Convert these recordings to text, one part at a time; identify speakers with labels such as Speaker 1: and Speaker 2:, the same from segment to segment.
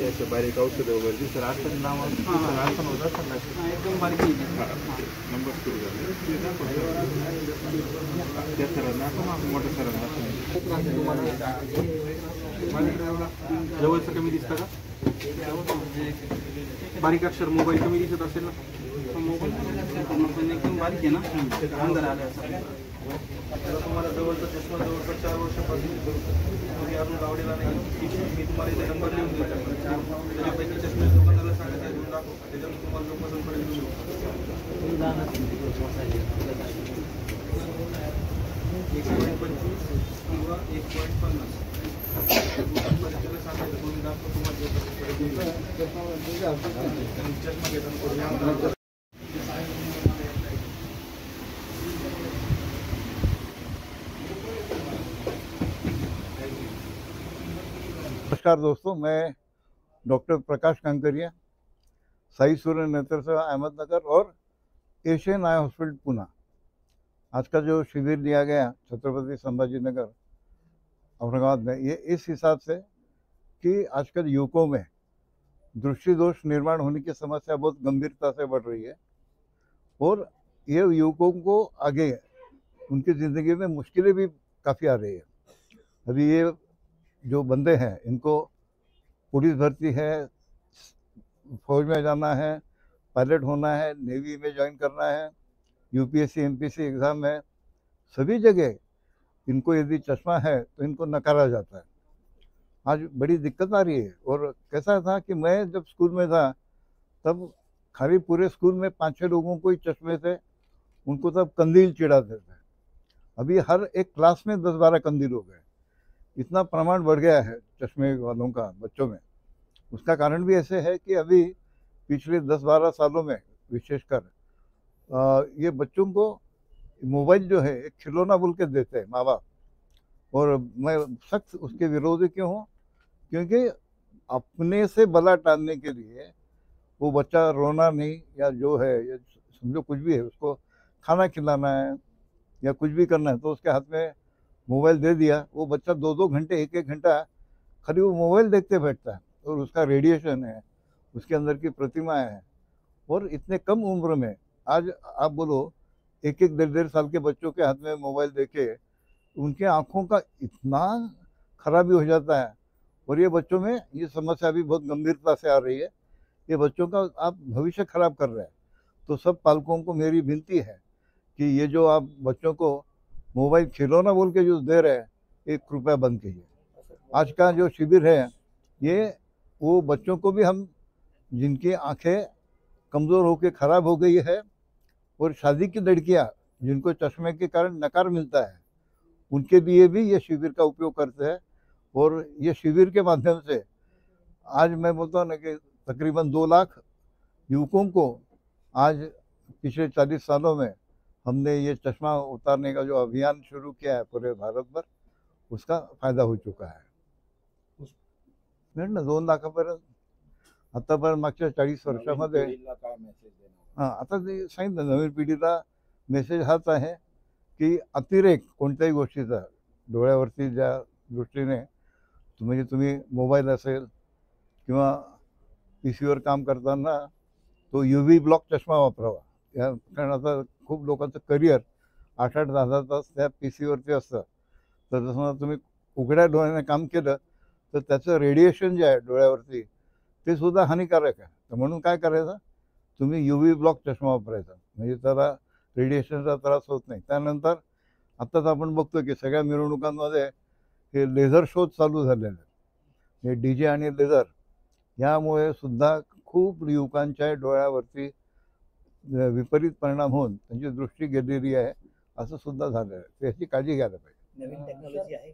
Speaker 1: असे बारीक औषधं वगैरे ती सर अडचण नाव अडचण होत असतात ना
Speaker 2: एकदम बारकी
Speaker 1: नंबर सुरू झाले त्या सरांना मोठ्या सरांना जवळचं कमी दिसतं का बारीक अक्षर मोबाईल कमी दिसत असेल ना
Speaker 2: मोबाईल एकदम बारीक आहे ना अंदर आलं
Speaker 1: तुम्हाला जवळचा चष्मा जवळपास 4 वर्षापासून तुम्ही अजून लावलेला नाही मी तुम्हाला इथे नंबर लिहून देऊ त्याच्यापैकी चष्मे दुकानाला सांगत आहे घेऊन दाखव त्याच्यामुळे तुम्हाला जो पसंत पडेल घेऊ शकतो 1.25 किंवा 1.50 त्याला सांगायचं तुम्ही दाखव तुम्हाला जो पसंत पडेल चष्मा घेताना
Speaker 3: नमस्कार दोस्तों, मैं डॉक्टर प्रकाश कांकरिया, साई सूर्य नेत्र सेवा अहमदनगर और एशियन आई हॉस्पिटल पुणे। आज का जो शिविर दिया गया छत्रपति संभाजी नगर औरंगाबाद में, ये इस हिसाब से कि आजकल युवकों में दृष्टि दोष निर्माण होने की समस्या बहुत गंभीरता से बढ़ रही है और ये युवकों को आगे उनकी ज़िंदगी में मुश्किलें भी काफ़ी आ रही है। अभी ये जो बंदे हैं इनको पुलिस भर्ती है, फौज में जाना है, पायलट होना है, नेवी में ज्वाइन करना है, यूपीएससी एमपीएससी एग्ज़ाम है, सभी जगह इनको यदि चश्मा है तो इनको नकारा जाता है। आज बड़ी दिक्कत आ रही है। और कैसा था कि मैं जब स्कूल में था तब खाली पूरे स्कूल में 5-6 लोगों को ही चश्मे थे, उनको तब कंदील चिढ़ाते थे। अभी हर एक क्लास में 10-12 कंदील हो गए। इतना प्रमाण बढ़ गया है चश्मे वालों का बच्चों में। उसका कारण भी ऐसे है कि अभी पिछले 10-12 सालों में विशेषकर ये बच्चों को मोबाइल जो है एक खिलौना बोल के देते हैं माँ बाप, और मैं सख्त उसके विरोधी क्यों हूँ, क्योंकि अपने से बला टालने के लिए वो बच्चा रोना नहीं या जो है या समझो कुछ भी है, उसको खाना खिलाना है या कुछ भी करना है तो उसके हाथ में मोबाइल दे दिया, वो बच्चा 2-2 घंटे 1-1 घंटा खाली वो मोबाइल देखते बैठता है और उसका रेडिएशन है, उसके अंदर की प्रतिमाएं हैं। और इतने कम उम्र में आज आप बोलो 1-1 1.5 साल के बच्चों के हाथ में मोबाइल देके उनके आँखों का इतना खराबी हो जाता है और ये बच्चों में ये समस्या भी बहुत गंभीरता से आ रही है। ये बच्चों का आप भविष्य खराब कर रहे हैं। तो सब पालकों को मेरी विनती है कि ये जो आप बच्चों को मोबाइल खिलौना बोल के जो दे रहे हैं, एक कृपया बंद कीजिए। आज का जो शिविर है ये वो बच्चों को भी हम जिनकी आंखें कमज़ोर होकर ख़राब हो गई है और शादी की लड़कियां जिनको चश्मे के कारण नकार मिलता है, उनके लिए भी ये शिविर का उपयोग करते हैं। और ये शिविर के माध्यम से आज मैं बोलता हूँ ना कि तकरीबन 2 लाख युवकों को आज पिछले 40 सालों में हमने ये चष्मा उतारने का जो अभियान शुरू किया है पूरे भारत भर, उसका फायदा हो चुका है। ना 2 लाखापर्यंत आतापर्यंत मागच्या 40 वर्षामध्ये हां, आता ते सांगितलं नवीन पिढीला मेसेज हाच आहे की अतिरेक कोणत्याही गोष्टीचा डोळ्यावरती ज्या दृष्टीने म्हणजे तुम्ही मोबाईल असेल किंवा पीसीवर काम करताना तो UV ब्लॉक चष्मा वापरावा। या कारण आता खूप लोकांचं करिअर 8-8 10-10 तास त्या पीसीवरती असतं, तर जसं तुम्ही उघड्या डोळ्याने काम केलं तर त्याचं रेडिएशन जे आहे डोळ्यावरती ते सुद्धा हानिकारक आहे। तर म्हणून काय करायचं, तुम्ही UV ब्लॉक चष्मा वापरायचा, म्हणजे त्याला रेडिएशनचा त्रास होत नाही। त्यानंतर आत्ताच आपण बघतो की सगळ्या मिरवणुकांमध्ये हे लेझर शोज चालू झालेले आहेत, हे DJ आणि लेझर, यामुळे सुद्धा खूप युवकांच्या डोळ्यावरती विपरीत परिणाम होऊन त्यांची दृष्टी गेलेली आहे, असं सुद्धा झालं आहे। त्याची काळजी घ्यायला पाहिजे।
Speaker 2: नवीन टेक्नॉलॉजी आहे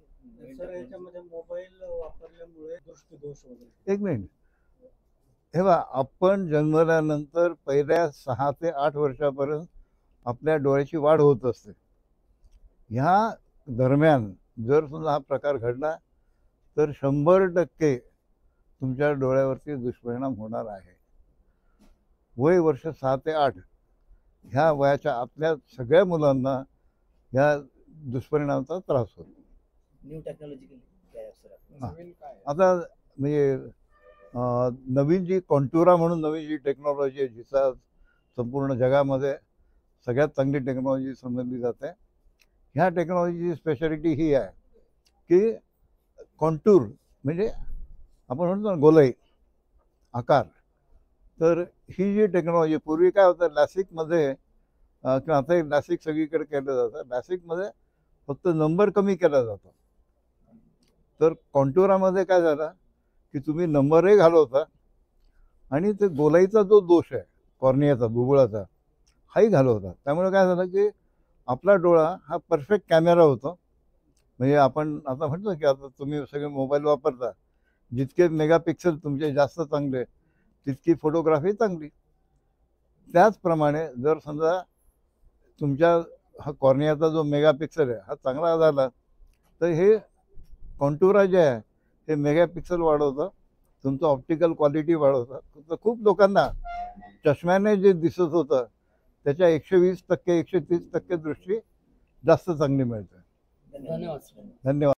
Speaker 2: सर, याच्यामध्ये मोबाईल वापरल्यामुळे दृष्टी दोष वगैरे।
Speaker 3: एक मिनिट, हे बघा, आपण जन्मल्यानंतर पहिल्या 6 ते 8 वर्षापर्यंत आपल्या डोळ्याची वाढ होत असते। ह्या दरम्यान जर सुद्धा हा प्रकार घडला तर 100% तुमच्या डोळ्यावरती दुष्परिणाम होणार आहे। वय वर्ष 6 ते 8 ह्या वयाच्या आपल्या सगळ्या मुलांना ह्या दुष्परिणामाचा त्रास होतो।
Speaker 2: न्यू टेक्नॉलॉजी काय सर?
Speaker 3: आता म्हणजे नवीन जी कॉन्टुरा म्हणून नवीन जी टेक्नॉलॉजी आहे, जिचा संपूर्ण जगामध्ये सगळ्यात चांगली टेक्नॉलॉजी समजली जाते, ह्या टेक्नॉलॉजीची स्पेशालिटी ही आहे की कॉन्टूर म्हणजे आपण म्हणतो ना गोलाई आकार. तर ही जी टेक्नॉलॉजी, पूर्वी काय होतं लॅसिकमध्ये किंवा आता लॅसिक सगळीकडे केलं जातं, लॅसिकमध्ये फक्त नंबर कमी केला जातो. तर कॉन्टुरामध्ये काय झालं की तुम्ही नंबरही घालवता आणि ते गोलाईचा जो दोष आहे कॉर्नियाचा बुबुळाचा हाही घालवता. त्यामुळे काय झालं की आपला डोळा हा परफेक्ट कॅमेरा होतो. म्हणजे आपण आता म्हणतो की आता तुम्ही सगळे मोबाईल वापरता, जितके मेगापिक्सल तुमचे जास्त चांगले तितकी फोटोग्राफी चांगली. त्याचप्रमाणे जर समजा तुमच्या हा कॉर्नियाचा जो मेगापिक्सल आहे हा चांगला झाला तर हे कॉन्टुरा जे आहे हे मेगापिक्सल वाढवतं, तुमचं ऑप्टिकल क्वालिटी वाढवतं. तर खूप लोकांना चष्म्याने जे दिसत होतं त्याच्या 120% 130% दृष्टी जास्त चांगली मिळते.
Speaker 2: धन्यवाद.
Speaker 3: धन्यवाद.